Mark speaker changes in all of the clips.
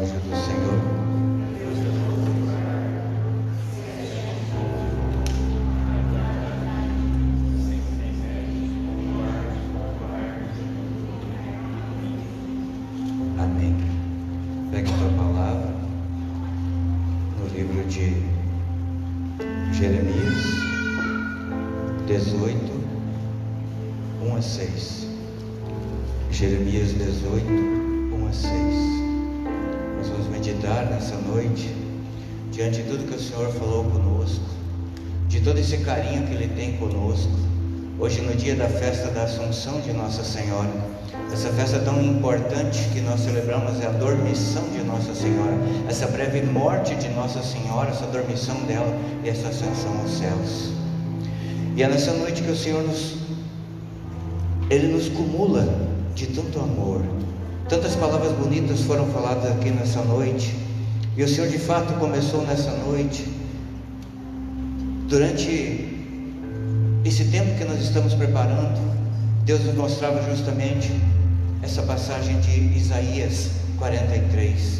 Speaker 1: anjo do Senhor. Amém. Pegue a tua palavra no livro de Jeremias 18, 1 a 6. Jeremias 18, 1 a 6. Nós vamos meditar nessa noite diante de tudo que o Senhor falou conosco, de todo esse carinho que Ele tem conosco. Hoje, no dia da festa da Assunção de Nossa Senhora, essa festa tão importante que nós celebramos é a dormição de Nossa Senhora, essa breve morte de Nossa Senhora, essa dormição dela e essa ascensão aos céus. E é nessa noite que o Senhor Ele nos cumula de tanto amor. Tantas palavras bonitas foram faladas aqui nessa noite, e o Senhor de fato começou nessa noite, durante esse tempo que nós estamos preparando. Deus nos mostrava justamente essa passagem de Isaías 43,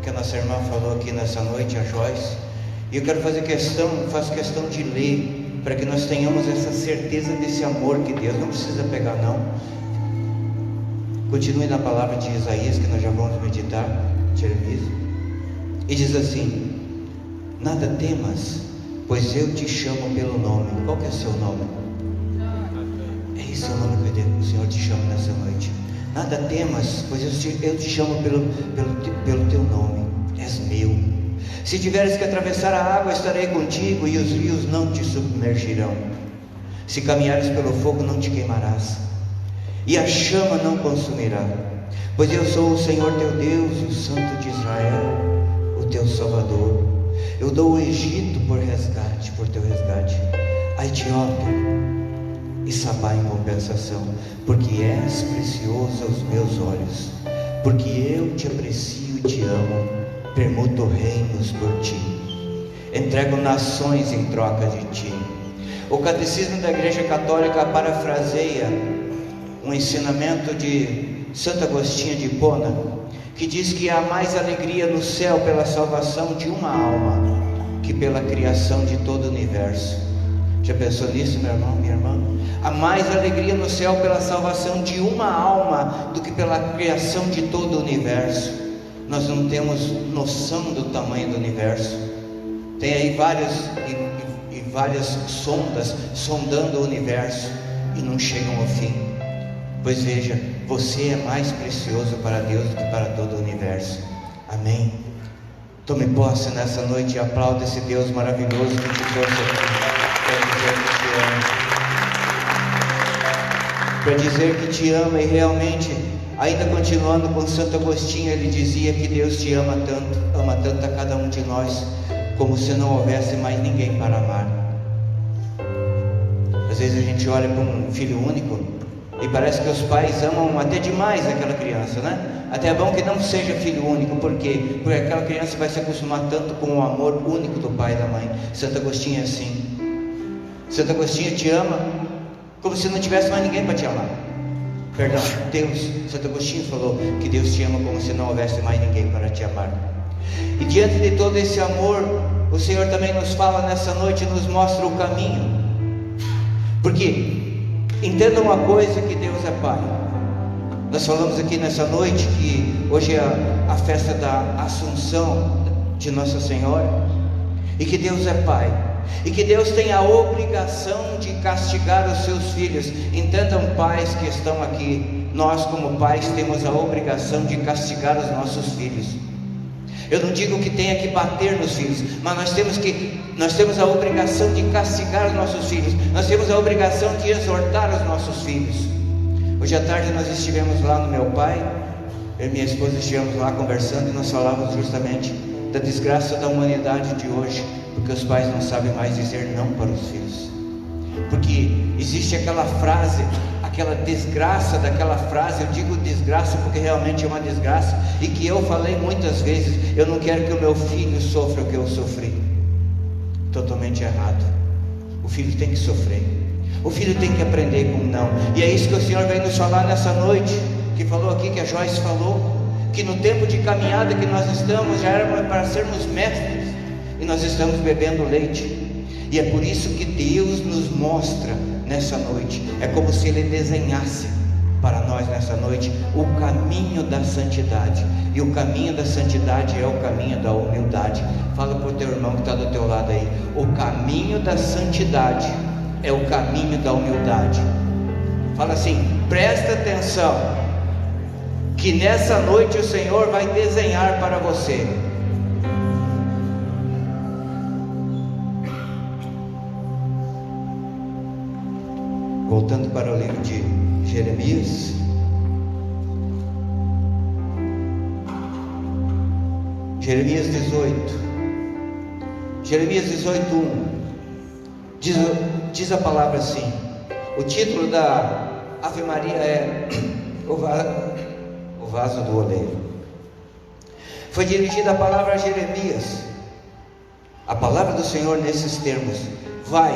Speaker 1: que a nossa irmã falou aqui nessa noite, a Joyce, e eu faço questão de ler, para que nós tenhamos essa certeza desse amor que Deus não precisa pegar não. Continue na palavra de Isaías, que nós já vamos meditar, Jeremias, e diz assim: nada temas, pois eu te chamo pelo nome. Qual que é o seu nome? É esse o nome que o Senhor te chama nessa noite. Nada temas, pois eu te chamo pelo teu nome, és meu. Se tiveres que atravessar a água, estarei contigo, e os rios não te submergirão. Se caminhares pelo fogo, não te queimarás, e a chama não consumirá, pois eu sou o Senhor teu Deus, o Santo de Israel, o teu Salvador. Eu dou o Egito por teu resgate, a Etiópia e Sabá em compensação, porque és precioso aos meus olhos, porque eu te aprecio e te amo, permuto reinos por ti, entrego nações em troca de ti. O Catecismo da Igreja Católica parafraseia um ensinamento de Santo Agostinho de Hipona, que diz que há mais alegria no céu pela salvação de uma alma que pela criação de todo o universo. Já pensou nisso, meu irmão, minha irmã? Há mais alegria no céu pela salvação de uma alma do que pela criação de todo o universo. Nós não temos noção do tamanho do universo. Tem aí várias sondas sondando o universo e não chegam ao fim. Pois veja, você é mais precioso para Deus do que para todo o universo. Amém? Tome posse nessa noite e aplauda esse Deus maravilhoso que te trouxe aqui para dizer que te ama. E realmente, ainda continuando com Santo Agostinho, ele dizia que Deus te ama tanto a cada um de nós, como se não houvesse mais ninguém para amar. Às vezes a gente olha para um filho único e parece que os pais amam até demais aquela criança, né? Até é bom que não seja filho único. Por quê? Porque aquela criança vai se acostumar tanto com o amor único do pai e da mãe. Santo Agostinho é assim. Santo Agostinho te ama como se não tivesse mais ninguém para te amar. Perdão, Deus, Santo Agostinho falou que Deus te ama como se não houvesse mais ninguém para te amar. E diante de todo esse amor, o Senhor também nos fala nessa noite, nos mostra o caminho. Porque entenda uma coisa, que Deus é Pai. Nós falamos aqui nessa noite que hoje é a festa da Assunção de Nossa Senhora, e que Deus é Pai, e que Deus tem a obrigação de castigar os seus filhos. Entendam, pais que estão aqui, nós como pais temos a obrigação de castigar os nossos filhos. Eu não digo que tenha que bater nos filhos, mas nós temos a obrigação de castigar os nossos filhos. Nós temos a obrigação de exortar os nossos filhos. Hoje à tarde nós estivemos lá no meu pai, eu e minha esposa estivemos lá conversando, e nós falávamos justamente da desgraça da humanidade de hoje, porque os pais não sabem mais dizer não para os filhos. Porque existe aquela frase, aquela desgraça daquela frase. Eu digo desgraça porque realmente é uma desgraça, e que eu falei muitas vezes: eu não quero que o meu filho sofra o que eu sofri. Totalmente errado. O filho tem que sofrer, o filho tem que aprender com não. E é isso que o Senhor vem nos falar nessa noite, que falou aqui, que a Joyce falou, que no tempo de caminhada que nós estamos, já era para sermos mestres, e nós estamos bebendo leite. E é por isso que Deus nos mostra nessa noite, é como se Ele desenhasse para nós nessa noite o caminho da santidade. E o caminho da santidade é o caminho da humildade. Fala para o teu irmão que está do teu lado aí: o caminho da santidade é o caminho da humildade. Fala assim: presta atenção, que nessa noite o Senhor vai desenhar para você. Voltando para o livro de Jeremias, Jeremias 18, Jeremias 18:1, diz a palavra assim. O título da Ave Maria é o vaso do oleiro. Foi dirigida a palavra a Jeremias. A palavra do Senhor nesses termos: vai,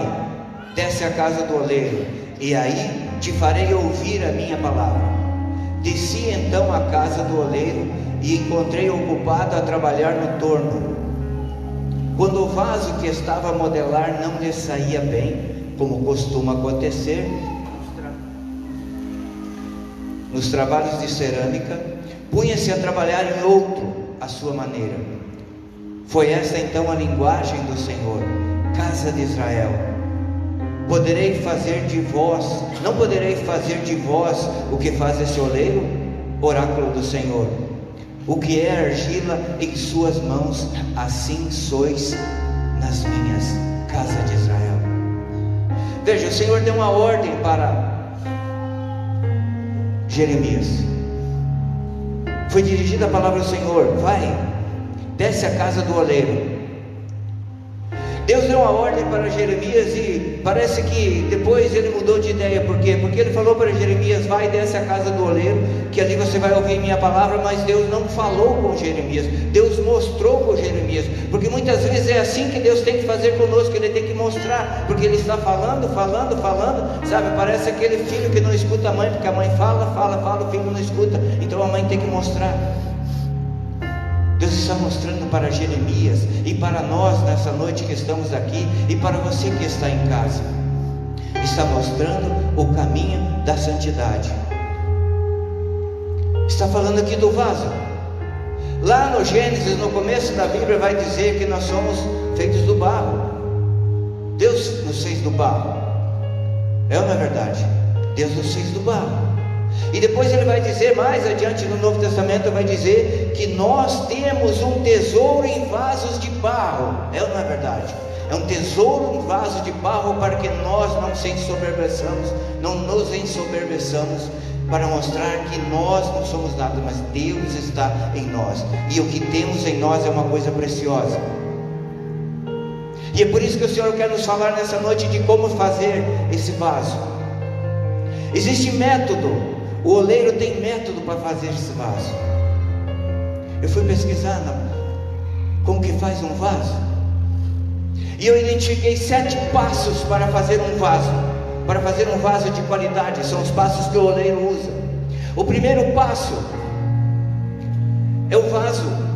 Speaker 1: desce à casa do oleiro, e aí te farei ouvir a minha palavra. Desci então à casa do oleiro e encontrei ocupado a trabalhar no torno. Quando o vaso que estava a modelar não lhe saía bem, como costuma acontecer nos trabalhos de cerâmica, punha-se a trabalhar em outro à sua maneira. Foi esta então a linguagem do Senhor: casa de Israel, não poderei fazer de vós o que faz esse oleiro? Oráculo do Senhor: o que é argila em suas mãos, assim sois nas minhas, casa de Israel. Veja, o Senhor deu uma ordem para Jeremias. Foi dirigida a palavra do Senhor: vai, desce à casa do oleiro. Deus deu uma ordem para Jeremias e parece que depois ele mudou de ideia. Por quê? Porque ele falou para Jeremias: vai, desce à casa do oleiro, que ali você vai ouvir minha palavra. Mas Deus não falou com Jeremias, Deus mostrou com Jeremias. Porque muitas vezes é assim que Deus tem que fazer conosco, Ele tem que mostrar, porque Ele está falando, sabe? Parece aquele filho que não escuta a mãe, porque a mãe fala, o filho não escuta, então a mãe tem que mostrar. Deus está mostrando para Jeremias e para nós nessa noite que estamos aqui, e para você que está em casa, está mostrando o caminho da santidade. Está falando aqui do vaso. Lá no Gênesis, no começo da Bíblia, vai dizer que nós somos feitos do barro. Deus nos fez do barro. É ou não é verdade? Deus nos fez do barro. E depois ele vai dizer, mais adiante no Novo Testamento, vai dizer que nós temos um tesouro em vasos de barro. É ou não é verdade? É um tesouro em vaso de barro para que nós não nos ensoberbeçamos, para mostrar que nós não somos nada, mas Deus está em nós, e o que temos em nós é uma coisa preciosa. E é por isso que o Senhor quer nos falar nessa noite de como fazer esse vaso. Existe método. O oleiro tem método para fazer esse vaso. Eu fui pesquisar como que faz um vaso, e eu identifiquei 7 passos para fazer um vaso, de qualidade. São os passos que o oleiro usa. O primeiro passo é o vaso.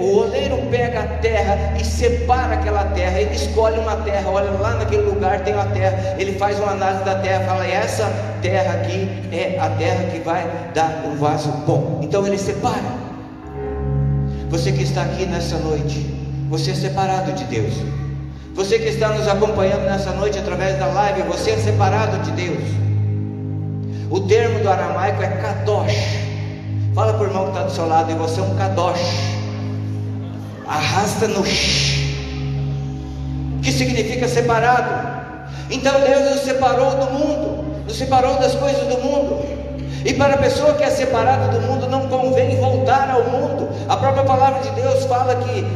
Speaker 1: O oleiro pega a terra e separa aquela terra. Ele escolhe uma terra, olha lá naquele lugar tem uma terra, ele faz uma análise da terra, fala: essa terra aqui é a terra que vai dar um vaso bom. Então ele separa. Você que está aqui nessa noite, você é separado de Deus. Você que está nos acompanhando nessa noite através da live, você é separado de Deus. O termo do aramaico é kadosh. Fala para o irmão que está do seu lado: e você é um kadosh. Arrasta no sh, que significa separado. Então Deus nos separou do mundo, nos separou das coisas do mundo. E para a pessoa que é separada do mundo, não convém voltar ao mundo. A própria palavra de Deus fala que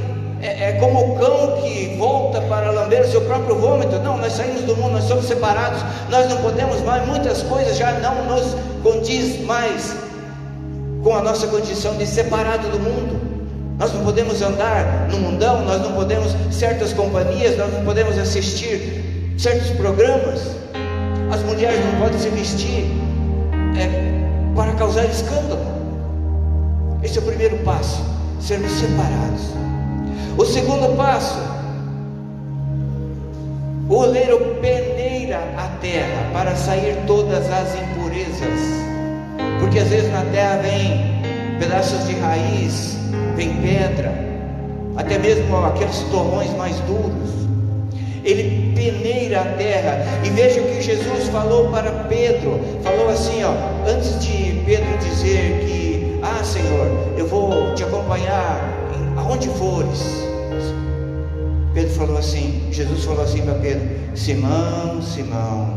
Speaker 1: é como o cão que volta para lamber o seu próprio vômito. Não, nós saímos do mundo, nós somos separados. Nós não podemos mais, muitas coisas já não nos condiz mais com a nossa condição de separado do mundo. Nós não podemos andar no mundão, nós não podemos certas companhias, nós não podemos assistir certos programas. As mulheres não podem se vestir para causar escândalo. Esse é o primeiro passo, sermos separados. O segundo passo, o oleiro peneira a terra para sair todas as impurezas, porque às vezes na terra vem pedaços de raiz, vem pedra, até mesmo aqueles torrões mais duros. Ele peneira a terra. E veja o que Jesus falou para Pedro. Falou assim, antes de Pedro dizer que: ah, Senhor, eu vou te acompanhar aonde fores. Pedro falou assim, Jesus falou assim para Pedro: Simão, Simão,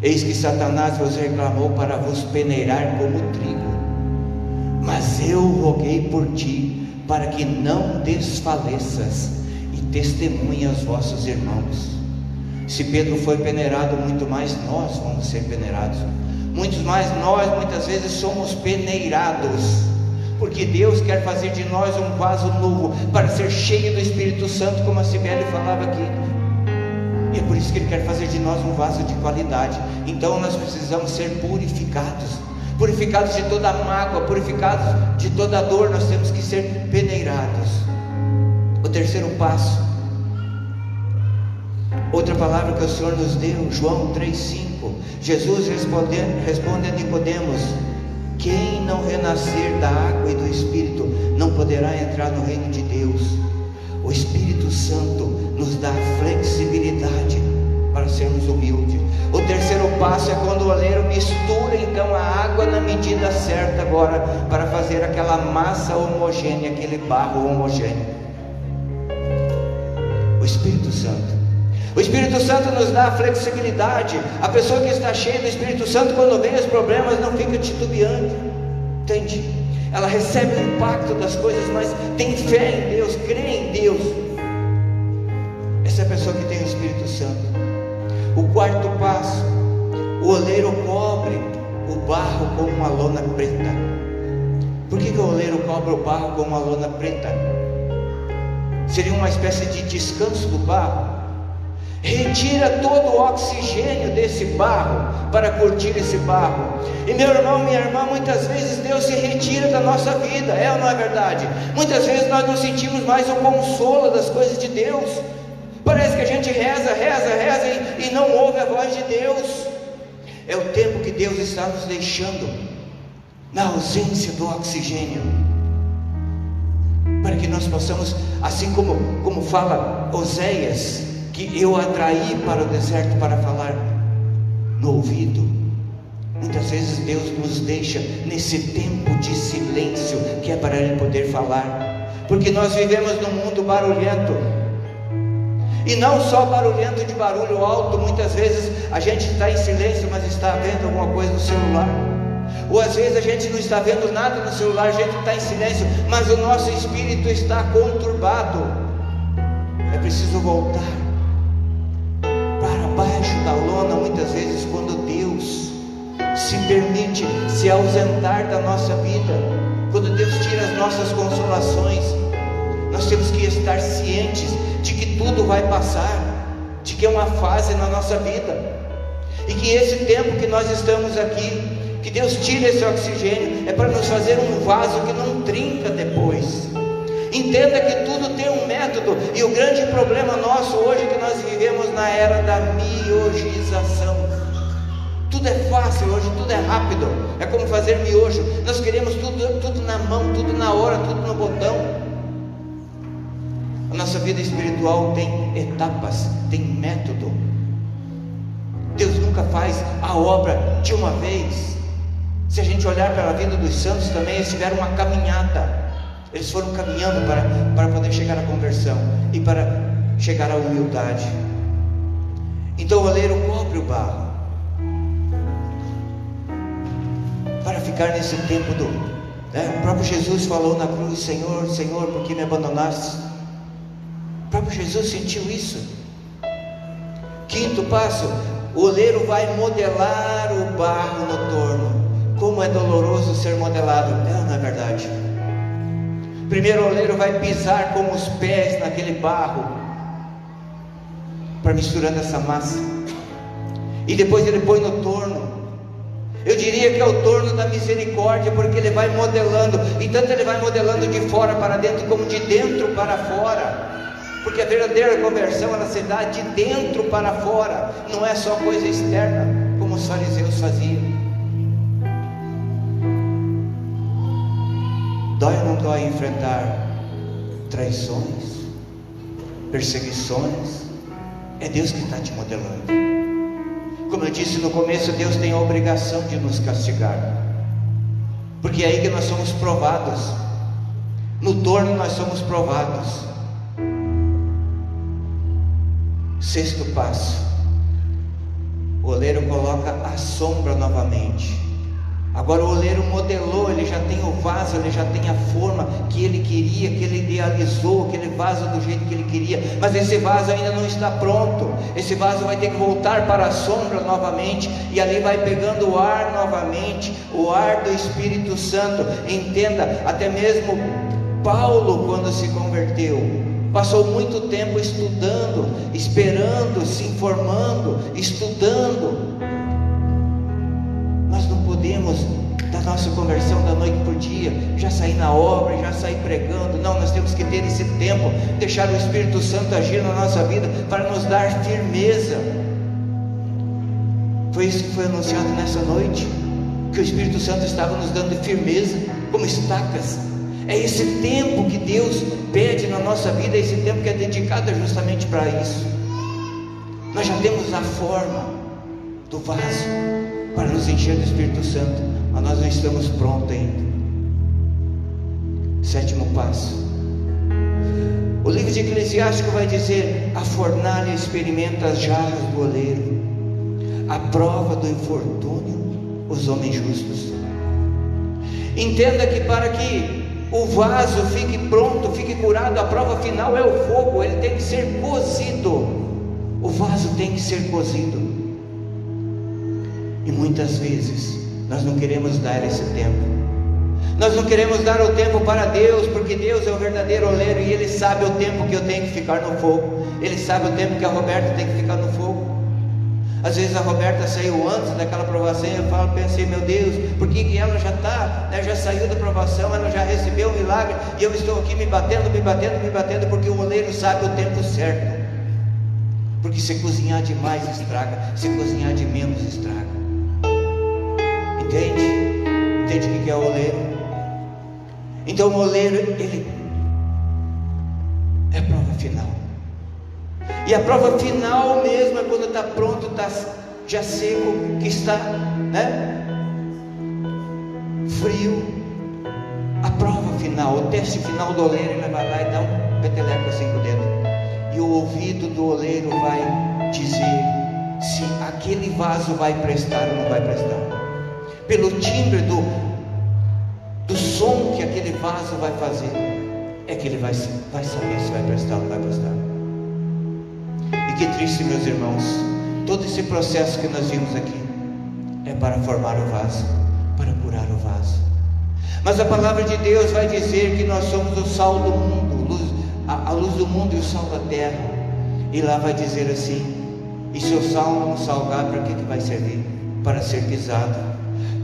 Speaker 1: eis que Satanás vos reclamou para vos peneirar como trigo, mas eu roguei por ti, para que não desfaleças e testemunhe aos vossos irmãos. Se Pedro foi peneirado, muito mais nós vamos ser peneirados. Muitos mais nós, muitas vezes, somos peneirados, porque Deus quer fazer de nós um vaso novo, para ser cheio do Espírito Santo, como a Cibele falava aqui. E é por isso que Ele quer fazer de nós um vaso de qualidade. Então nós precisamos ser purificados, purificados de toda mágoa, purificados de toda dor. Nós temos que ser peneirados. O terceiro passo, outra palavra que o Senhor nos deu, João 3,5. Jesus responde a Nicodemos: quem não renascer da água e do Espírito não poderá entrar no reino de Deus. O Espírito Santo nos dá flexibilidade para sermos humildes. O terceiro passo é quando o oleiro mistura então a água na medida certa agora, para fazer aquela massa homogênea, aquele barro homogêneo. O Espírito Santo. O Espírito Santo nos dá a flexibilidade. A pessoa que está cheia do Espírito Santo, quando vem os problemas, não fica titubeando, entende? Ela recebe o impacto das coisas, mas tem fé em Deus, crê em Deus. Essa é a pessoa que tem o Espírito Santo. O quarto passo, o oleiro cobre o barro com uma lona preta. Por que o oleiro cobre o barro com uma lona preta? Seria uma espécie de descanso do barro. Retira todo o oxigênio desse barro para curtir esse barro. E meu irmão, minha irmã, muitas vezes Deus se retira da nossa vida, é ou não é verdade? Muitas vezes nós não sentimos mais o consolo das coisas de Deus. Parece que a gente reza e não ouve a voz de Deus. É o tempo que Deus está nos deixando na ausência do oxigênio, para que nós possamos, assim como fala Oséias, que eu atraí para o deserto para falar no ouvido. Muitas vezes Deus nos deixa nesse tempo de silêncio, que é para Ele poder falar, porque nós vivemos num mundo barulhento, e não só barulhento de barulho alto. Muitas vezes a gente está em silêncio, mas está vendo alguma coisa no celular, ou às vezes a gente não está vendo nada no celular, a gente está em silêncio, mas o nosso espírito está conturbado. É preciso voltar para baixo da lona, muitas vezes, quando Deus se permite se ausentar da nossa vida, quando Deus tira as nossas consolações. Nós temos que estar cientes de que tudo vai passar, de que é uma fase na nossa vida, e que esse tempo que nós estamos aqui, que Deus tira esse oxigênio, é para nos fazer um vaso que não trinca depois. Entenda que tudo tem um método, e o grande problema nosso hoje é que nós vivemos na era da miogização. Tudo é fácil hoje, tudo é rápido, é como fazer miojo. Nós queremos tudo na mão, tudo na hora, tudo no botão. A nossa vida espiritual tem etapas, tem método. Deus nunca faz a obra de uma vez. Se a gente olhar para a vida dos santos também, eles tiveram uma caminhada. Eles foram caminhando para poder chegar à conversão e para chegar à humildade. Então o oleiro cobre o barro para ficar nesse tempo o próprio Jesus falou na cruz: Senhor, Senhor, por que me abandonaste? O próprio Jesus sentiu isso. Quinto passo, o oleiro vai modelar o barro no torno. Como é doloroso ser modelado, não é verdade? Primeiro o oleiro vai pisar com os pés naquele barro, para misturando essa massa, e depois ele põe no torno. Eu diria que é o torno da misericórdia, porque ele vai modelando, e tanto ele vai modelando de fora para dentro, como de dentro para fora, porque a verdadeira conversão, ela se dá de dentro para fora, não é só coisa externa, como os fariseus faziam. Dói ou não dói enfrentar traições, perseguições? É Deus que está te modelando. Como eu disse no começo, Deus tem a obrigação de nos castigar, porque é aí que nós somos provados. No torno nós somos provados. Sexto passo: o oleiro coloca a sombra novamente. Agora o oleiro modelou, ele já tem o vaso, ele já tem a forma que ele queria, que ele idealizou, aquele vaso do jeito que ele queria, mas esse vaso ainda não está pronto. Esse vaso vai ter que voltar para a sombra novamente, e ali vai pegando o ar novamente, o ar do Espírito Santo. Entenda, até mesmo Paulo, quando se converteu, passou muito tempo estudando, esperando, se informando, estudando. Nós não podemos, da nossa conversão da noite por dia, já sair na obra, já sair pregando. Não, nós temos que ter esse tempo, deixar o Espírito Santo agir na nossa vida, para nos dar firmeza. Foi isso que foi anunciado nessa noite, que o Espírito Santo estava nos dando firmeza, como estacas. É esse tempo que Deus pede na nossa vida, é esse tempo que é dedicado justamente para isso. Nós já temos a forma do vaso para nos encher do Espírito Santo, mas nós não estamos prontos ainda. Sétimo passo: o livro de Eclesiástico vai dizer: a fornalha experimenta as jarras do oleiro, a prova do infortúnio os homens justos. Entenda que para que o vaso fique pronto, fique curado, a prova final é o fogo, ele tem que ser cozido. O vaso tem que ser cozido. E muitas vezes nós não queremos dar esse tempo. Nós não queremos dar o tempo para Deus, porque Deus é o verdadeiro oleiro, e Ele sabe o tempo que eu tenho que ficar no fogo. Ele sabe o tempo que a Roberta tem que ficar no fogo. Às vezes a Roberta saiu antes daquela provação, e eu pensei, meu Deus, por que ela já está, já saiu da provação, ela já recebeu o milagre, e eu estou aqui me batendo, porque o oleiro sabe o tempo certo. Porque se cozinhar demais estraga, se cozinhar de menos estraga. Entende o que é o oleiro? Então o oleiro, ele é a prova final. E a prova final mesmo é quando está pronto, está já seco, que está frio. A prova final, o teste final do oleiro, ele vai lá e dá um peteleco assim com o dedo, e o ouvido do oleiro vai dizer se aquele vaso vai prestar ou não vai prestar. Pelo timbre do som que aquele vaso vai fazer, é que ele vai saber se vai prestar ou não vai prestar. E que triste, meus irmãos, todo esse processo que nós vimos aqui é para formar o vaso, para curar o vaso. Mas a palavra de Deus vai dizer que nós somos o sal do mundo, a luz do mundo e o sal da terra. E lá vai dizer assim: e se o sal não salgar, para que vai servir? Para ser pisado.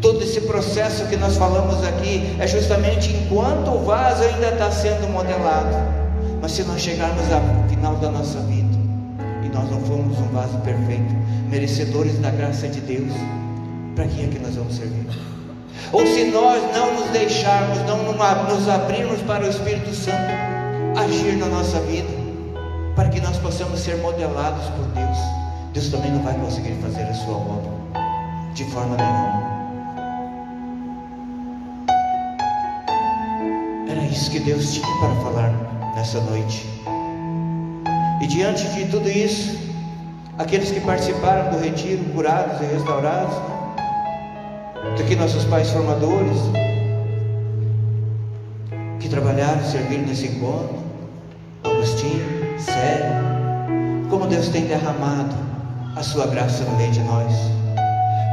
Speaker 1: Todo esse processo que nós falamos aqui é justamente enquanto o vaso ainda está sendo modelado. Mas se nós chegarmos ao final da nossa vida e nós não formos um vaso perfeito, merecedores da graça de Deus, para que é que nós vamos servir? Ou se nós não nos deixarmos, não nos abrirmos para o Espírito Santo agir na nossa vida, para que nós possamos ser modelados por Deus, Deus também não vai conseguir fazer a sua obra de forma nenhuma. Era isso que Deus tinha para falar nessa noite. E diante de tudo isso, aqueles que participaram do retiro, curados e restaurados, daqui nossos pais formadores, que trabalharam, serviram nesse encontro, Agostinho, Célio, como Deus tem derramado a sua graça no meio de nós,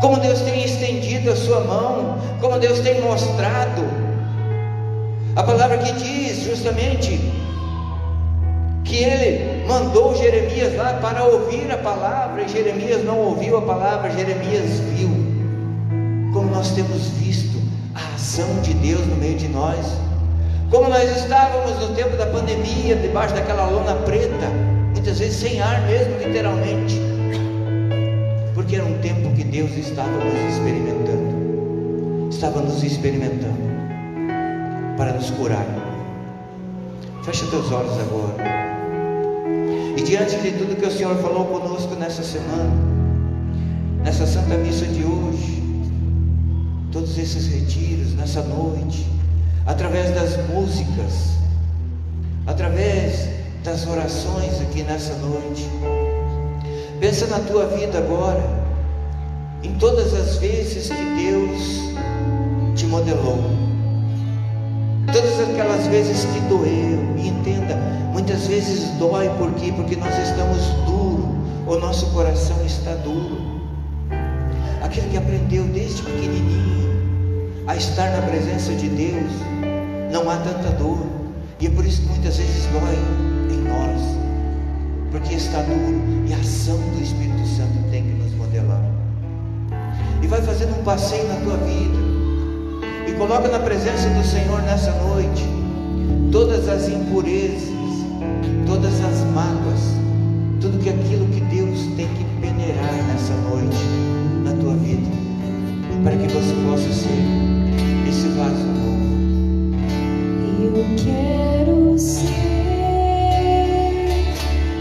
Speaker 1: como Deus tem estendido a sua mão, como Deus tem mostrado. A palavra que diz justamente que Ele mandou Jeremias lá para ouvir a palavra, e Jeremias não ouviu a palavra, Jeremias viu como nós temos visto a ação de Deus no meio de nós. Como nós estávamos no tempo da pandemia, debaixo daquela lona preta, muitas vezes sem ar mesmo, literalmente, porque era um tempo que Deus estava nos experimentando para nos curar. Fecha teus olhos agora, e diante de tudo que o Senhor falou conosco nessa semana, nessa Santa Missa de hoje, todos esses retiros, nessa noite, através das músicas, através das orações aqui nessa noite, pensa na tua vida agora, em todas as vezes que Deus te modelou, todas aquelas vezes que doeu. E entenda, muitas vezes dói, por quê? Porque nós estamos duros, o nosso coração está duro. Aquele que aprendeu desde pequenininho a estar na presença de Deus, não há tanta dor, e é por isso que muitas vezes dói em nós, porque está duro, e a ação do Espírito Santo tem que nos modelar. E vai fazendo um passeio na tua vida, e coloca na presença do Senhor nessa noite todas as impurezas, todas as mágoas, tudo aquilo que Deus tem que peneirar nessa noite na tua vida, para que você possa ser esse vaso novo.
Speaker 2: Eu quero ser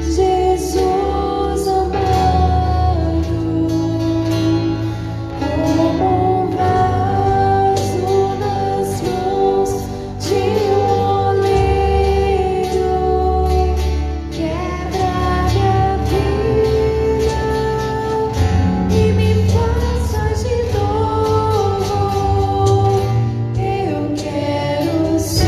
Speaker 2: Jesus amado, como um vaso nas mãos de um oleiro. Quebra minha vida e me faça de novo. Eu quero ser.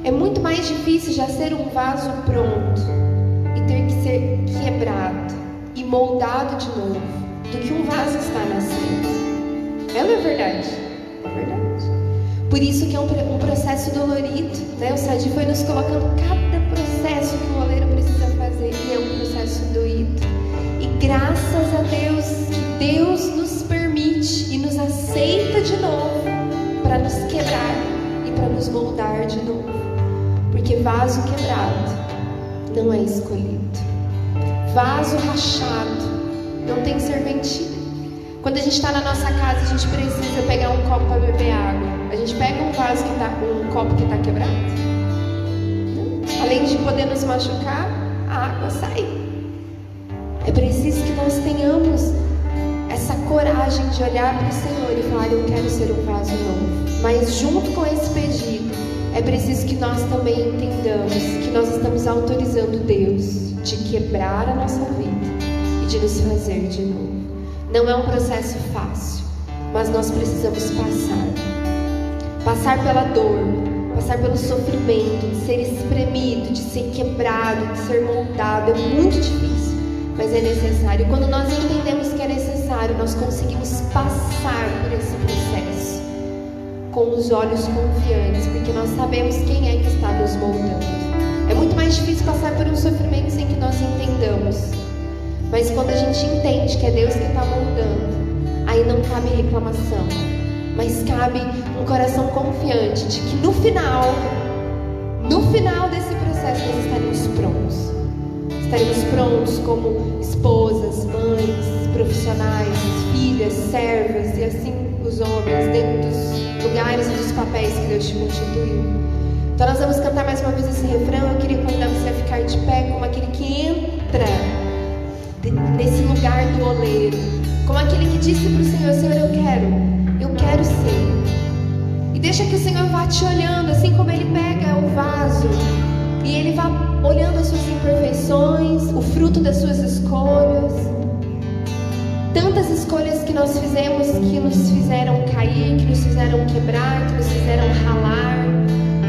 Speaker 2: É muito mais difícil já ser um vaso pronto e ter que ser quebrado e moldado de novo do que um vaso estar nascendo. É ou não é verdade? É verdade. Por isso que é um processo dolorido, né? O Sadi foi nos colocando cada processo que o oleiro precisa fazer, e é um processo doído. E graças a Deus, que Deus nos permite e nos aceita de novo para nos quebrar e para nos moldar de novo. Porque vaso quebrado não é escolhido. Vaso rachado não tem serventia. Quando a gente está na nossa casa, a gente precisa pegar um copo para beber água. A gente pega um vaso que tá, um copo que está quebrado. Além de poder nos machucar, a água sai. É preciso que nós tenhamos essa coragem de olhar para o Senhor e falar: eu quero ser um vaso novo. Mas junto com esse pedido, é preciso que nós também entendamos que nós estamos autorizando Deus de quebrar a nossa vida e de nos fazer de novo. Não é um processo fácil, mas nós precisamos passar pela dor, passar pelo sofrimento, de ser espremido, de ser quebrado, de ser moldado. É muito difícil, mas é necessário. Quando nós entendemos que é necessário, nós conseguimos passar por esse processo com os olhos confiantes, porque nós sabemos quem é que está nos moldando. É muito mais difícil passar por um sofrimento sem que nós entendamos. Mas quando a gente entende que é Deus que está moldando, aí não cabe reclamação, mas cabe um coração confiante de que no final desse processo, Estaremos prontos como esposas, mães, profissionais, filhas, servas e assim os homens, dentro dos lugares e dos papéis que Deus te constituiu. Então nós vamos cantar mais uma vez esse refrão. Eu queria convidar você a ficar de pé como aquele que entra nesse lugar do oleiro, como aquele que disse para o Senhor: Senhor, eu quero ser. E deixa que o Senhor vá te olhando, assim como Ele pega o vaso e Ele vá olhando as suas imperfeições, o fruto das suas escolhas. Tantas escolhas que nós fizemos que nos fizeram cair, que nos fizeram quebrar, que nos fizeram ralar,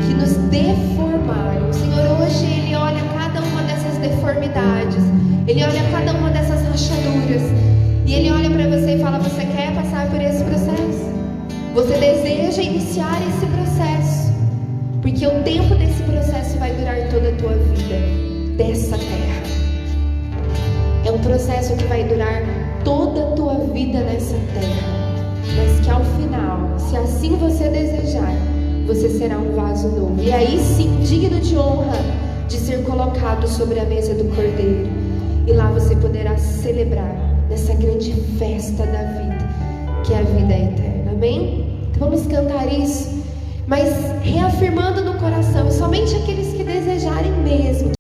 Speaker 2: que nos deformaram. O Senhor hoje, Ele olha cada uma dessas deformidades, Ele olha cada uma dessas rachaduras e Ele olha para você e fala: você quer passar por esse processo? Você deseja iniciar esse processo? Porque o tempo desse processo vai durar toda a tua vida dessa terra. É um processo que vai durar toda a tua vida nessa terra, mas que ao final, se assim você desejar, você será um vaso novo, e aí sim, digno de honra, de ser colocado sobre a mesa do Cordeiro, e lá você poderá celebrar nessa grande festa da vida, que é a vida eterna. Amém? Então vamos cantar isso, mas reafirmando no coração, e somente aqueles que desejarem mesmo